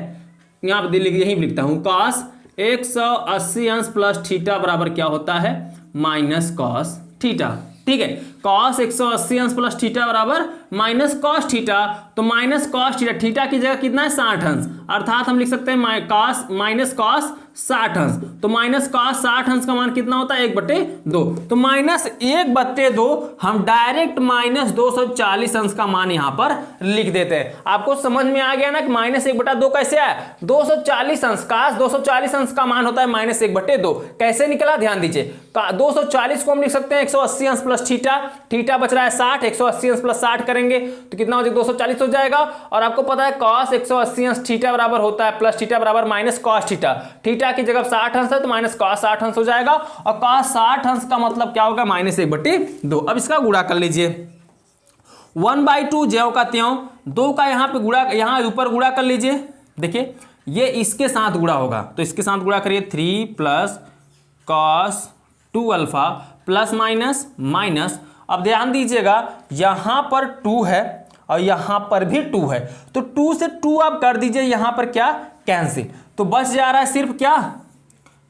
Speaker 1: यहाँ पे यही लिखता हूं, cos 180 अंश प्लस थीटा बराबर क्या होता है, माइनस कॉस थीटा, ठीक है। कॉस 180 अंश प्लस थीटा बराबर माइनस कॉस थीटा, तो माइनस कॉस थीटा, थीटा की जगह कितना है 60 अंश, अर्थात हम लिख सकते हैं कॉस माइनस कॉस 60 अंश, तो माइनस कॉस 60 अंश का मान कितना होता है 1/2, तो माइनस 1/2 हम डायरेक्ट माइनस 240 अंश का मान यहां पर लिख देते हैं। आपको समझ में आ गया ना कि माइनस 1/2 कैसे आया, 240 अंश, कॉस 240 अंश का मान होता है माइनस 1/2, कैसे निकला ध्यान दीजिए। 240 को हम लिख सकते हैं 180 अंश प्लस थीटा, थीटा बच रहा है 60, 180 अंश प्लस 60 करेंगे तो कितना हो जाएगा 240 हो जाएगा। और आपको पता है cos 180 अंश थीटा बराबर होता है प्लस थीटा बराबर माइनस कॉस थीटा, थीटा की जगह 60 अंश है तो माइनस cos 60 अंश हो जाएगा, और cos 60 अंश का मतलब क्या होगा, माइनस 1/2। अब इसका गुणा कर लीजिए, 1/2 ज्यों का त्यों, 2 का यहाँ पे गुणा, यहाँ ऊपर गुणा कर लीजिए। देखिए ये इसके साथ गुणा होगा तो इसके साथ गुणा करिए, 3 plus cos 2 alpha plus minus minus. अब ध्यान दीजिएगा यहां पर 2 है और यहां पर भी 2 है, तो 2 से 2 आप कर दीजिए यहां पर क्या, कैंसिल, तो बच जा रहा है सिर्फ क्या,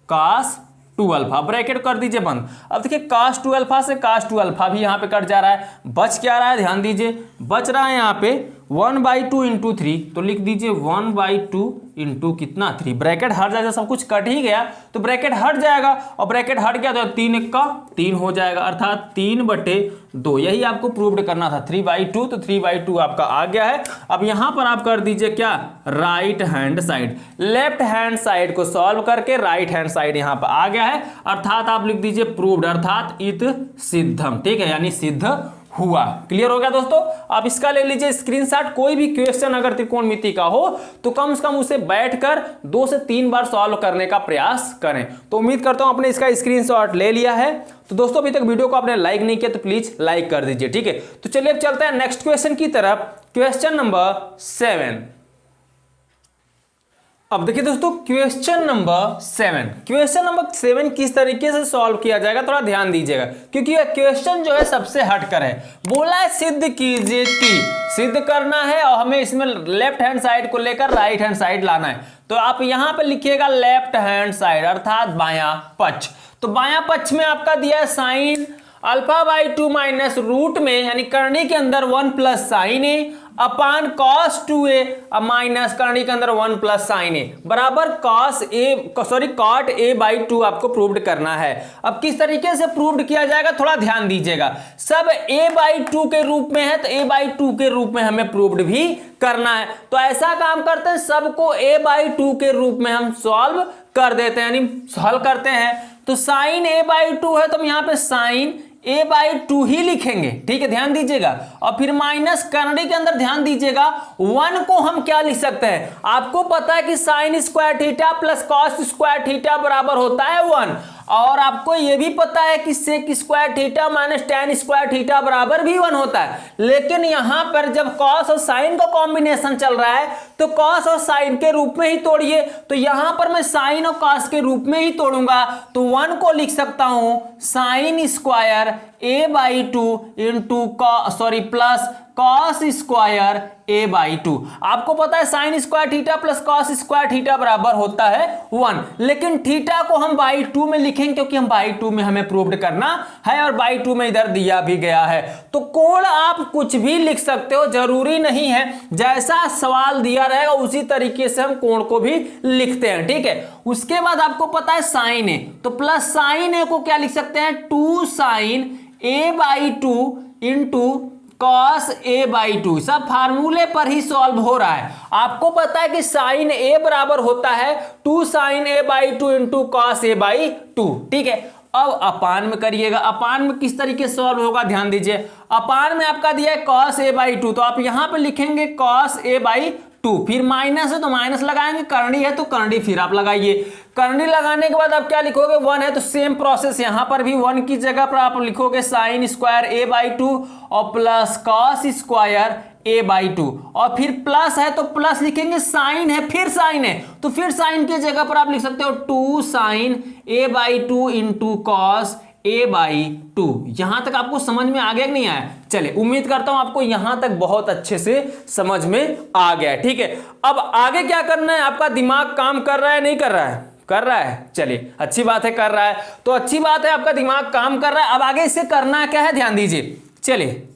Speaker 1: cos 2 अल्फा, ब्रैकेट कर दीजिए बंद। अब देखिए cos 2 अल्फा से cos 2 अल्फा भी यहां पे कट जा रहा है, बच क्या रहा है, ध्यान दीजिए बच रहा है यहां पे 1/2 इंटू 3, तो लिख दीजिए 1/2 इंटू कितना 3, ब्रैकेट हट जाएगा, सब कुछ कट ही गया तो ब्रैकेट हट जाएगा, और ब्रैकेट हट गया तो 3 1 का 3 हो जाएगा, अर्थात 3/2। यही आपको प्रूव करना था, 3/2, तो 3/2 आपका आ गया है। अब यहां पर आप कर दीजिए क्या, right hand side, left hand side को सॉल्व करके राइट हैंड साइड यहां पर आ गया है, अर्थात आप लिख दीजिए प्रूव्ड, अर्थात इत सिद्धम, ठीक है, यानी सिद्ध हुआ। क्लियर हो गया दोस्तों। आप इसका ले लीजिए स्क्रीनशॉट, कोई भी क्वेश्चन अगर त्रिकोणमिति का हो तो कम से कम उसे बैठकर 2 से 3 बार सॉल्व करने का प्रयास करें। तो उम्मीद करता हूं आपने इसका स्क्रीनशॉट ले लिया है। तो दोस्तों अभी तक वीडियो को आपने लाइक नहीं किया तो प्लीज लाइक कर दीजिए, ठीक है। तो चलिए अब चलते हैं नेक्स्ट क्वेश्चन की तरफ, क्वेश्चन नंबर 7। अब देखिए दोस्तों क्वेश्चन नंबर 7 किस तरीके से सॉल्व किया जाएगा, थोड़ा ध्यान दीजिएगा क्योंकि यह क्वेश्चन जो है सबसे हटकर है। बोला है सिद्ध कीजिए कि, सिद्ध करना है और हमें इसमें लेफ्ट हैंड साइड को लेकर राइट हैंड साइड लाना है। तो आप यहां पे लिखिएगा लेफ्ट हैंड साइड अर्थात बायां पक्ष। तो बायां पक्ष में आपका दिया है साइन α/2 माइनस रूट में यानी करनी के अंदर 1 प्लस साइन ए अपान cos 2a माइनस करनी के अंदर 1 प्लस साइन ए बराबर cot a/2 आपको प्रूव्ड करना है। अब किस तरीके से प्रूव्ड किया जाएगा थोड़ा ध्यान दीजिएगा। सब a/2 के रूप में है तो a/2 के रूप में हमें प्रूव्ड भी करना है। तो ऐसा काम करते हैं सबको a/2 के रूप में हम सॉल्व कर देते हैं यानी सॉल्व करते हैं। तो साइन a/2 है तो हम यहां पे साइन a/2 ही लिखेंगे, ठीक है, ध्यान दीजिएगा। और फिर माइनस करने के अंदर ध्यान दीजिएगा 1 को हम क्या लिख सकते हैं, आपको पता है कि sine square theta plus cos square theta बराबर होता है 1, और आपको यह भी पता है कि sec square theta minus tan square theta बराबर भी 1 होता है। लेकिन यहां पर जब कॉस और साइन का कॉम्बिनेशन चल रहा है तो कॉस और साइन के रूप में ही तोड़िए। तो यहां पर मैं साइन और कॉस के रूप में ही तोड़ूंगा तो 1 को लिख सकता हूं sine square a/2 into plus cos square a/2। आपको पता है sine square theta plus cos square theta बराबर होता है 1, लेकिन थीटा को हम बाई 2 में लिखेंगे क्योंकि हम बाई 2 में हमें प्रूव्ड करना है और बाई 2 में इधर दिया भी गया है। तो कोण आप कुछ भी लिख सकते हो, जरूरी नहीं है, जैसा सवाल दिया रहेगा उसी तरीके से हम कोण को भी लिखते हैं, ठीक है। उसके बाद आपको पता है साइन ए, तो प्लस साइन ए को क्या लिख सकते हैं 2 sine a/2 into cos A by two, सब फार्मूले पर ही सॉल्व हो रहा है। आपको पता है कि साइन ए बराबर होता है 2 sine A by two into cos A by two, ठीक है। अब अपान में करिएगा, अपान में किस तरीके से सॉल्व होगा ध्यान दीजिए। अपान में आपका दिया है कॉस ए बाई टू, तो आप यहां पे लिखेंगे कॉस ए बाई टू, फिर माइनस है तो माइनस लगाएंगे, करंडी है तो करंडी फिर आप लगाइए। करंडी लगाने के बाद आप क्या लिखोगे, 1 है तो सेम प्रोसेस यहां पर भी 1 की जगह पर आप लिखोगे sine square A by two और plus cos square A by two, और फिर प्लस है तो प्लस लिखेंगे, साइन है फिर साइन है तो फिर साइन की जगह पर आप लिख सकते हो 2 sine A by two into cos A by two. यहां तक आपको समझ में आ गया कि नहीं आया? चलिए, उम्मीद करता हूं आपको यहां तक बहुत अच्छे से समझ में आ गया, ठीक है। अब आगे क्या करना है, आपका दिमाग काम कर रहा है नहीं कर रहा है? कर रहा है, चलिए अच्छी बात है, कर रहा है तो अच्छी बात है, आपका दिमाग काम कर रहा है। अब आगे इसे करना क्या है ध्यान दीजिए। चलिए,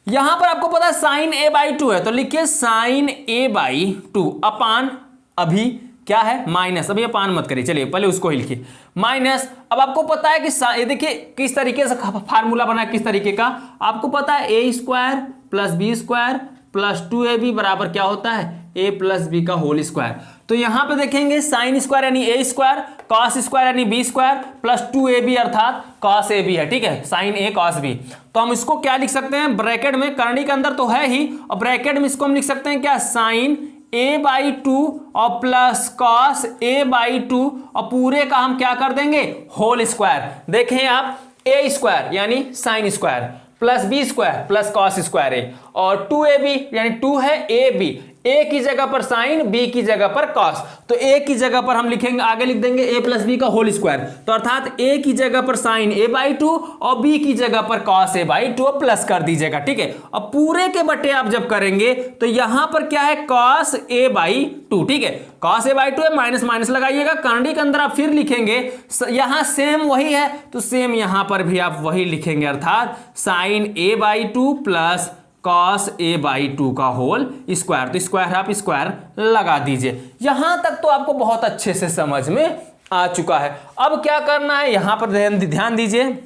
Speaker 1: यहां पर आपको पता है साइन ए बाई टू है तो लिखिए sine A by two upon, अभी क्या है माइनस, अभी अपान मत करिए, चलिए पहले उसको ही लिखिए माइनस। अब आपको पता है कि देखिए किस तरीके से फार्मूला बना है, किस तरीके का आपको पता है, A square plus B square plus 2ab बराबर क्या होता है, a प्लस बी का होल स्क्वायर। तो यहां पे देखेंगे साइन स्क्वायर यानी ए स्क्वायर, कॉस स्क्वायर यानी बी स्क्वायर प्लस 2ab अर्थात कॉस ए बी है, ठीक है, साइन ए कॉस बी। तो हम इसको क्या लिख सकते हैं, ब्रैकेट में, करंडी के अंदर तो है ही, और ब्रैकेट में इसको हम लिख सकते हैं क्या, साइन ए बाई टू और plus cos A by two, और पूरे का हम क्या कर देंगे, होल स्क्वायर। देखें आप, ए स्क्वायर यानी sine square plus B square plus cos square A, और 2ab यानी 2 है ए बी, ए की जगह पर साइन, बी की जगह पर कॉस, तो ए की जगह पर हम लिखेंगे, आगे लिख देंगे ए प्लस बी का होल स्क्वायर, तो अर्थात ए की जगह पर साइन ए बाई टू और बी की जगह पर cos A by two plus कर दीजिएगा, ठीक है। अब पूरे के बटे आप जब करेंगे तो यहां पर क्या है, कॉस ए बाई टू, ठीक है, कॉस ए बाई टू है, माइनस माइनस लगाइएगा, करंडी के अंदर आप फिर लिखेंगे, यहां सेम वही है तो सेम यहां पर भी आप वही लिखेंगे, अर्थात sine A by two plus cos A by two का होल स्क्वायर, तो स्क्वायर आप स्क्वायर लगा दीजिए। यहां तक तो आपको बहुत अच्छे से समझ में आ चुका है। अब क्या करना है, यहां पर ध्यान दीजिए,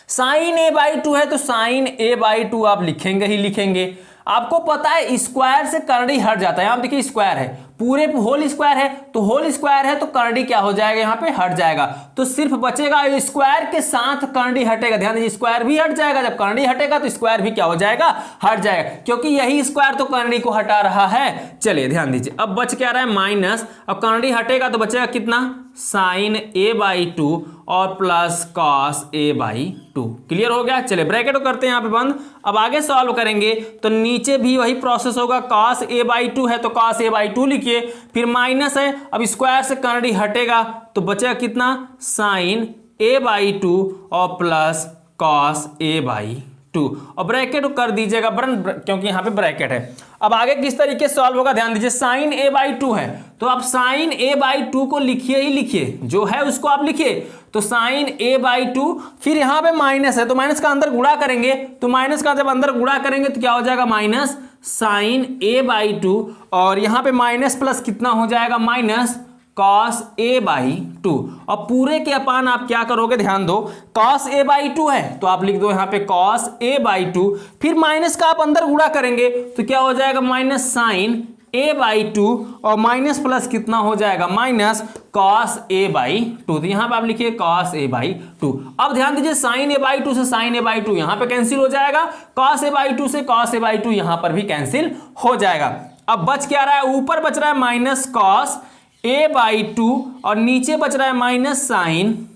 Speaker 1: साइन ए बाई टू है तो साइन ए बाई टू आप लिखेंगे ही लिखेंगे। आपको पता है स्क्वायर से करंडी हट जाता है, यहां देखिए स्क्वायर है, पूरे होल स्क्वायर है तो होल स्क्वायर है तो करंडी क्या हो जाएगा, यहां पे हट जाएगा, तो सिर्फ बचेगा स्क्वायर के साथ करंडी हटेगा। ध्यान दीजिए, स्क्वायर भी हट जाएगा, जब करंडी हटेगा तो स्क्वायर भी क्या हो जाएगा, हट जाएगा, क्योंकि यही स्क्वायर तो करंडी को हटा रहा है। चलिए ध्यान दीजिए, अब बच क्या रहा है, माइनस, अब करंडी हटेगा तो बचेगा कितना, साइन ए बाई टू और plus cos A by to. Clear हो गया? चलिए ब्रैकेट को करते हैं यहाँ पे बंद। अब आगे सॉल्व करेंगे तो नीचे भी वही प्रोसेस होगा, कॉस ए बाई टू है तो कॉस ए बाई टू लिखिए, फिर माइनस है, अब स्क्वायर से करंडी हटेगा तो बचेगा कितना, साइन ए बाई टू और plus cos A by two, और ब्रैकेट कर दीजिएगा बंद क्योंकि यहां पे ब्रैकेट है। अब आगे किस तरीके से सॉल्व होगा ध्यान दीजिए, साइन ए बाई टू है तो आप साइन ए बाई टू को लिखिए ही लिखिए, जो है उसको आप लिखिए, तो साइन ए बाई टू, फिर यहां पे माइनस है तो माइनस का अंदर गुणा करेंगे, तो माइनस का जब अंदर गुणा करेंगे तो क्या हो जाएगा, minus sine A by two, और यहां पे माइनस प्लस कितना हो जाएगा, minus cos A by two, और पूरे के अपान आप क्या करोगे, ध्यान दो, कॉस ए बाई टू है तो आप लिख दो यहां पे कॉस ए बाई टू, फिर माइनस का आप अंदर गुणा करेंगे तो क्या हो जाएगा, minus sine A by two, और माइनस प्लस कितना हो जाएगा, minus cos A by two, तो यहां पे आप लिखिए कॉस ए बाई टू। अब ध्यान दीजिए, साइन ए बाई टू से साइन ए बाई टू यहां पे कैंसिल हो जाएगा, कॉस ए बाई टू से कॉस ए बाई टू यहां पर भी कैंसिल हो जाएगा। अब बच क्या रहा है, ऊपर बच रहा है minus cos A by two और नीचे बच रहा है minus sine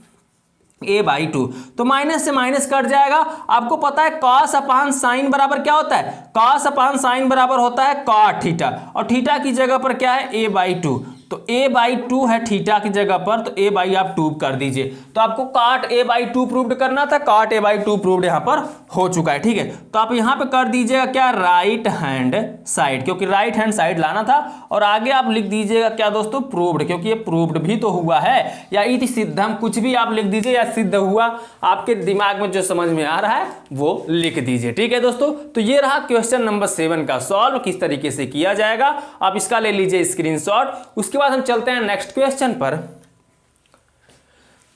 Speaker 1: A by two, तो माइनस से माइनस कट जाएगा। आपको पता है कॉस अपान साइन बराबर क्या होता है, कॉस अपान साइन बराबर होता है कॉट थीटा, और थीटा की जगह पर क्या है, ए बाई टू, तो ए बाई टू है थीटा की जगह पर, तो ए बाई आप टू कर दीजिए। तो आपको cot A by two proved करना था, cot A by two proved यहां पर हो चुका है, ठीक है। तो आप यहां पे कर दीजिएगा क्या, राइट हैंड साइड, क्योंकि राइट हैंड साइड लाना था, और आगे आप लिख दीजिएगा क्या दोस्तों, प्रूव्ड, क्योंकि ये प्रूव्ड भी तो हुआ है, या इति सिद्धम, कुछ भी आप लिख दीजिए, या सिद्ध हुआ, आपके दिमाग में जो समझ में आ रहा है वो लिख दीजिए, ठीक है दोस्तों। तो ये रहा क्वेश्चन नंबर 7 का सॉल्व, किस तरीके से किया जाएगा, आप इसका ले लीजिए स्क्रीनशॉट। उसके बाद हम चलते हैं नेक्स्ट क्वेश्चन पर।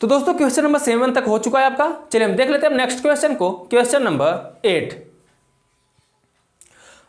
Speaker 1: तो दोस्तों क्वेश्चन नंबर 7 तक हो चुका है आपका। चलिए हम देख लेते हैं नेक्स्ट क्वेश्चन को, क्वेश्चन नंबर 8।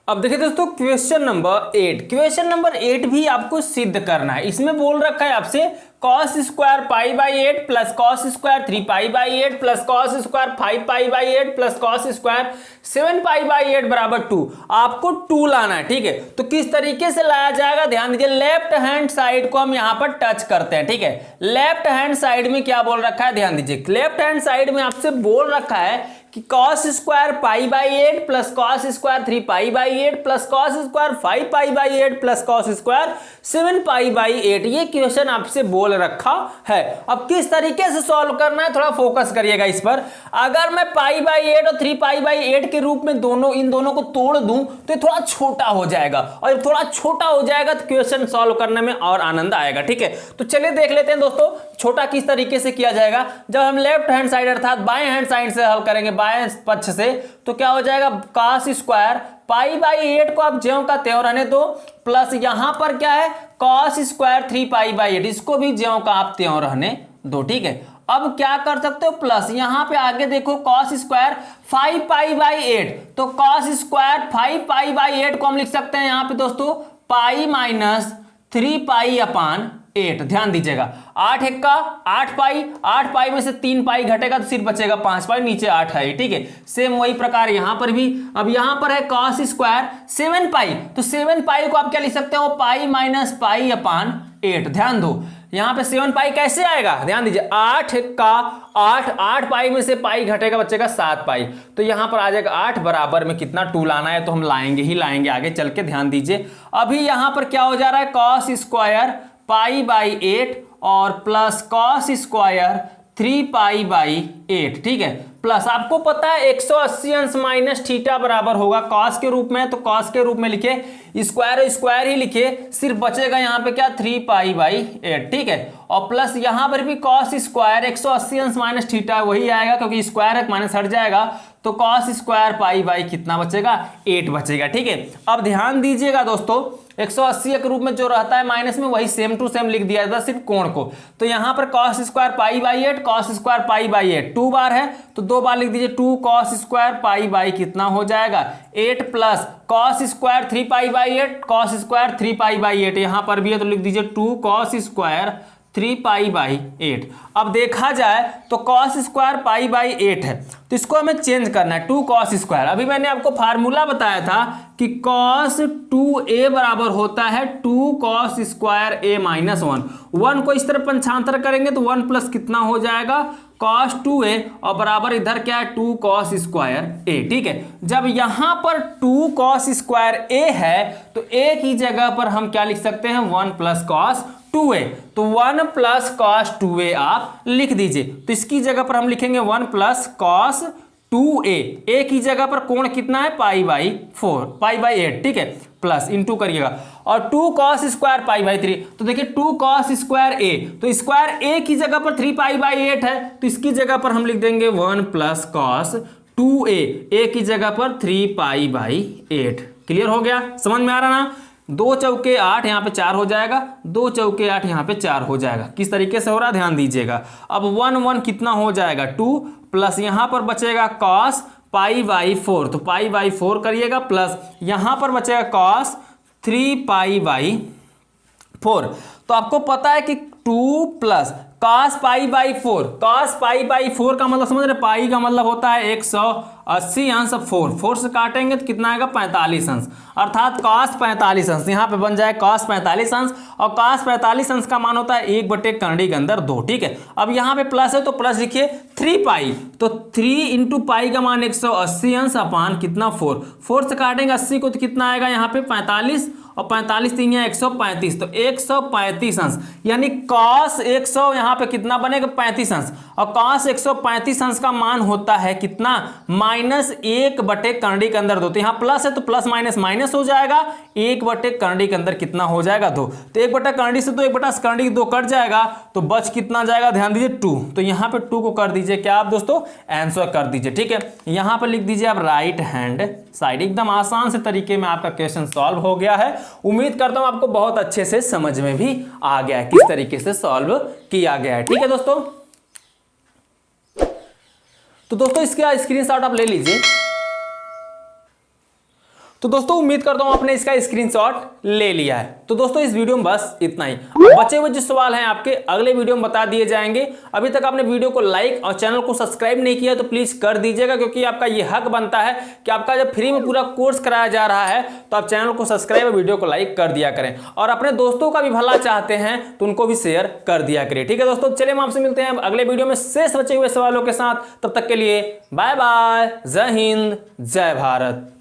Speaker 1: अब देखिए दोस्तों क्वेश्चन नंबर 8, क्वेश्चन नंबर 8 भी आपको सिद्ध करना है। इसमें बोल रखा है आपसे cos square pi by 8 plus cos square 3 pi by 8 plus cos square 5 pi by 8 plus cos square 7 pi by 8 बराबर 2। आपको 2 लाना है, ठीक है। तो किस तरीके से लाया जाएगा, ध्यान दीजिए। लेफ्ट हैंड साइड को हम यहां पर टच करते हैं, ठीक है। लेफ्ट हैंड साइड में क्या बोल रखा है, ध्यान दीजिए। लेफ्ट हैंड साइड में आपसे बोल रखा है कि cos square pi by 8 plus cos square 3 pi by 8 plus cos square 5 pi by 8 plus cos square 7 pi by 8। ये क्वेश्चन आपसे बोल रखा है। अब किस तरीके से सॉल्व करना है, थोड़ा फोकस करिएगा इस पर। अगर मैं पाई बाई 8 और 3 पाई बाई 8 के रूप में इन दोनों को तोड़ दूं तो ये थोड़ा छोटा हो जाएगा, और जब थोड़ा छोटा हो जाएगा तो क्वेश्चन सॉल्व करने में और आनंद आएगा, ठीक है। तो चलिए देख लेते हैं दोस्तों छोटा किस तरीके से किया जाएगा। जब हम लेफ्ट हैंड साइड अर्थात बाएं हैंड साइड से हल करेंगे, बाएं पक्ष से, तो क्या हो जाएगा, cos स्क्वायर पाई बाई 8 को आप ज्यों का त्यों रहने दो, प्लस यहां पर क्या है cos स्क्वायर 3 पाई बाई 8, इसको भी ज्यों का आप त्यों रहने दो, ठीक है। अब क्या कर सकते हो, प्लस यहां पे आगे देखो cos स्क्वायर 5 पाई बाई 8, तो cos स्क्वायर 5 पाई बाई 8 को हम लिख सकते हैं यहां पे दोस्तों पाई माइनस 3 पाई अपान 8। ध्यान दीजिएगा, 8 एक्का 8 पाई, 8 पाई में से 3 पाई घटेगा तो सिर्फ बचेगा 5 पाई, नीचे 8 है, ठीक है। सेम वही प्रकार यहां पर भी। अब यहां पर है cos स्क्वायर 7 पाई, तो 7 पाई को आप क्या लिख सकते हो, पाई माइनस पाई अपान 8। ध्यान दो यहां पे 7 पाई कैसे आएगा, ध्यान दीजिए। 8 का 8 पाई में से पाई घटेगा बचेगा 7 पाई, तो यहां पर आ जाएगा 8 बराबर में कितना 2 लाना है, तो हम लाएंगे ही लाएंगे आगे चल के। ध्यान दीजिए अभी यहां पर क्या हो जा रहा है, cos स्क्वायर पाई बाई 8 और plus cos square 3 pi by 8, ठीक है। प्लस आपको पता है 180 अंश माइनस थीटा बराबर होगा cos के रूप में, तो cos के रूप में लिखे, स्क्वायर स्क्वायर ही लिखे, सिर्फ बचेगा यहाँ पे क्या 3 पाई बाई 8, ठीक है। और प्लस यहाँ पर भी cos स्क्वायर 180 अंश माइनस थीटा वही आएगा, क्योंकि स्क्वायर एक माइनस हट जाएगा, तो cos स्क्वायर पाई बाई कितना बचेगा, 8 बचेगा, ठीक है। अब ध्यान दीजिएगा दोस्तों 180 के रूप में जो रहता है माइनस में, वही सेम टू सेम लिख दिया जाता है सिर्फ कोण को। तो यहाँ पर cos square pi by 8, cos square pi by 8 2 बार है तो 2 बार लिख दीजिए, 2 cos स्क्वायर पाई बाई कितना हो जाएगा 8 plus cos square 3 pi by 8, cos square 3 pi by 8 यहाँ पर भी है तो लिख दीजिए 2 cos स्क्वायर 3 पाई बाई 8। अब देखा जाए तो cos स्क्वायर पाई बाई 8 है, तो इसको हमें चेंज करना है 2 cos स्क्वायर। अभी मैंने आपको फार्मूला बताया था कि cos 2a बराबर होता है 2 cos स्क्वायर a माइनस 1 को इस तरफ पंचांतर करेंगे तो 1 प्लस कितना हो जाएगा cos 2a, और बराबर इधर क्या है 2 cos स्क्वायर a, ठीक है। जब यहां पर 2 cos स्क्वायर a है तो a की जगह पर हम क्या लिख सकते हैं 1 प्लस cos 2a, तो 1 प्लस cos 2a आप लिख दीजिए। तो इसकी जगह पर हम लिखेंगे 1 प्लस cos 2a, a की जगह पर कोण कितना है पाई बाई 4, पाई बाई 8, ठीक है। प्लस इंटू करिएगा और 2 cos स्क्वायर पाई बाई 3, तो देखिए 2 cos स्क्वायर a, तो स्क्वायर a की जगह पर 3 पाई बाई 8 है, तो इसकी जगह पर हम लिख देंगे 1 प्लस cos 2a, a की जगह पर 3 पाई बाई 8। क्लियर हो गया, समझ में आ रहा ना। 2 चौके 8 यहाँ पे 4 हो जाएगा, 2 चौके 8 यहाँ पे 4 हो जाएगा। किस तरीके से हो रहा है ध्यान दीजिएगा। अब 1 कितना हो जाएगा 2, प्लस यहाँ पर बचेगा cos पाई बाई 4, तो पाई बाई 4 करिएगा, प्लस यहाँ पर बचेगा cos 3 पाई बाई 4। तो आपको पता है कि 2 plus cos pi by 4, cos pi by 4 का मतलब समझ रहे, पाई का मतलब होता है 180 अंश, 4 से काटेंगे तो कितना आएगा 45 अंश, अर्थात cos 45 अंश यहाँ पे बन जाए cos 45 अंश, और cos 45 अंश का मान होता है 1 बटे करंडी के अंदर 2, ठीक है। अब यहाँ पे प्लस है तो प्लस लिखिए 3 पाई, तो 3 इंटू पाई का मान 180 अंश अपान कितना 4 से काटेंगे 80 को तो कितना आएगा यहाँ पे 45, और 45 3 या 135, तो 135 अंश, यानी cos 100 यहाँ पे कितना बनेगा 35 अंश, और cos 135 अंश का मान होता है कितना माइनस 1 बटे करंडी के अंदर 2। तो यहाँ प्लस है तो प्लस माइनस माइनस हो जाएगा, 1 बटे करंडी के अंदर कितना हो जाएगा 2, तो 1 बटा करंडी से 2 1 बटा करंडी 2 कट जाएगा, तो बच कितना जाएगा ध्यान दीजिए 2। तो यहाँ पे 2 को कर दीजिए क्या आप दोस्तों आंसर कर दीजिए, ठीक है। यहाँ पर लिख दीजिए आप राइट हैंड साइड। एकदम आसान से तरीके में आपका क्वेश्चन सॉल्व हो गया है। उम्मीद करता हूं आपको बहुत अच्छे से समझ में भी आ गया है किस तरीके से सॉल्व किया गया है, ठीक है दोस्तों। तो दोस्तों इसका स्क्रीनशॉट आप ले लीजिए। तो दोस्तों उम्मीद करता हूं आपने इसका स्क्रीनशॉट ले लिया है। तो दोस्तों इस वीडियो में बस इतना ही। बचे हुए जो सवाल हैं आपके अगले वीडियो में बता दिए जाएंगे। अभी तक आपने वीडियो को लाइक और चैनल को सब्सक्राइब नहीं किया तो प्लीज कर दीजिएगा, क्योंकि आपका ये हक बनता है कि आपका जब फ्री में पूरा कोर्स कराया जा रहा है तो आप चैनल को सब्सक्राइब और वीडियो को लाइक कर दिया करें, और अपने दोस्तों का भी भला चाहते हैं तो उनको भी शेयर कर दिया करें। ठीक है दोस्तों, चलिए हम आपसे मिलते हैं अगले वीडियो में शेष बचे हुए सवालों के साथ। तब तक के लिए बाय बाय, जय हिंद, जय भारत।